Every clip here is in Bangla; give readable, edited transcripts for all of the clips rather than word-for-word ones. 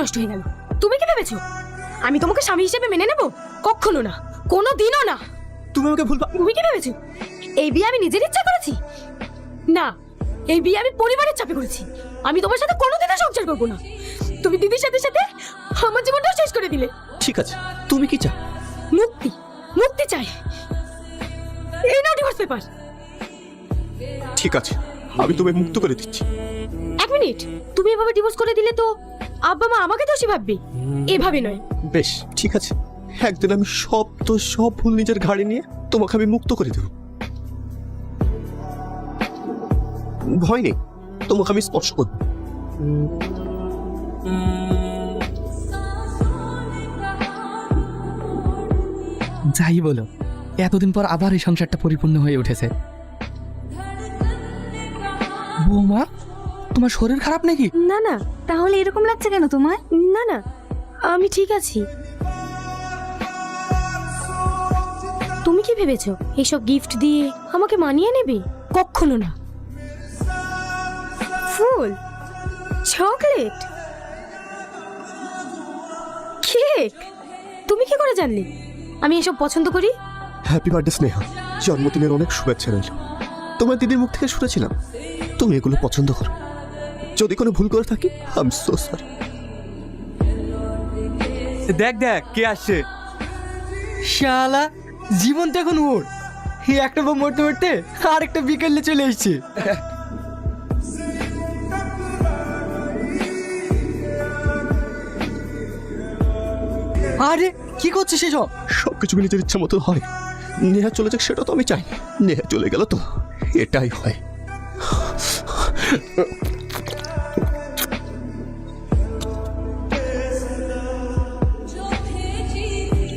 নষ্ট হয়ে গেল। তুমি কি ভেবেছো আমি তোমাকে স্বামী হিসেবে মেনে নেব? কখনো না, কোনো দিনও না। তুমি আমাকে ভুল তুমি কি ভেবেছো এই বিয়ে আমি নিজের ইচ্ছা করেছি? না, এই বিয়ে আমি পরিবারের চাপে করেছি। আমি তোমার সাথে কোনোদিনও সংসার করবো না। তুমি দিদির সাথে সাথে আমার জীবনটাও শেষ করে দিলে। ঠিক আছে, তুমি কি চাও? মুক্তি, মুক্তি চাই। এই নাও ডিভোর্স পেপার। ঠিক আছে, আমি তোমায় মুক্ত করে দিচ্ছি। এক মিনিট, তুমি এভাবে ডিভোর্স করে দিলে তো আব্বা মা আমাকে দোষী ভাববে। এভাবে নয়। বেশ, ঠিক আছে, একদিন আমি সব ভুল নিজের ঘাড়ে নিয়ে তোমাকে আমি মুক্ত করে দেব। ভয় নেই, তোমাকে আমি স্পর্শ করব। যাই বলো, এতদিন পর আবার এই সংসারটা পরিপূর্ণ হয়ে উঠেছে। বৌমা, তোমার শরীর খারাপ নাকি? না না, তাহলে এরকম লাগছে কেন তোমার? না না, আমি ঠিক আছি। তুমি কি ভেবেছো এইসব গিফট দিয়ে আমাকে মানিয়ে নেবে? কখনো না। ফুল, চকলেট, কেক, তুমি কি করে জানলে আমি এসব পছন্দ করি? হ্যাপি বার্থডে স্নেহা, জন্মদিনের অনেক শুভেচ্ছা রইল। তোমার দিদির মুখ থেকে শুনেছিলাম তুমি এগুলো পছন্দ করো। যদি কোনো ভুল করে থাকি, আই এম সো সরি। দেখ দেখ কে আসছে। শালা, জীবন তো এখন ওর। এই একটা বউ মরতে মরতে আর একটা বিকেলে চলে এসছে। আরে কি করছিস সেসব? সবকিছু নিজের ইচ্ছা মতো হয়। নেহা চলে যাক সেটা তো আমি চাই। নেহা চলে গেল তো এটাই হয়।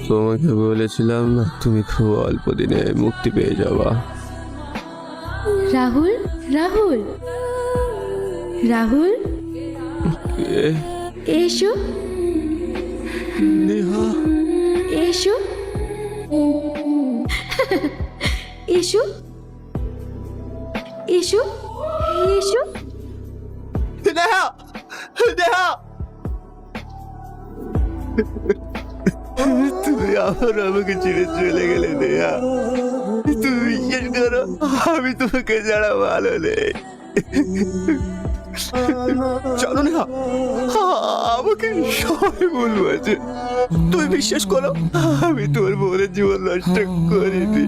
তোমাকে বলেছিলাম না তুমি খুব অল্প দিনে মুক্তি পেয়ে যাবা। রাহুল, রাহুল, রাহুল, এসো নেহা, এসো, এসো, এসো, এসো। নেহা, নেহা, তুমি আবার আমাকে ছেড়ে চলে গেলে নেহা। তুমি বিশ্বাস করো, আমি তোমাকে ছাড়া ভালো নেই। জানো নেহা, আমাকে সবাই বলবো যে তুমি বিশ্বাস করো আমি তোমার বোনের জীবন নষ্ট করিনি।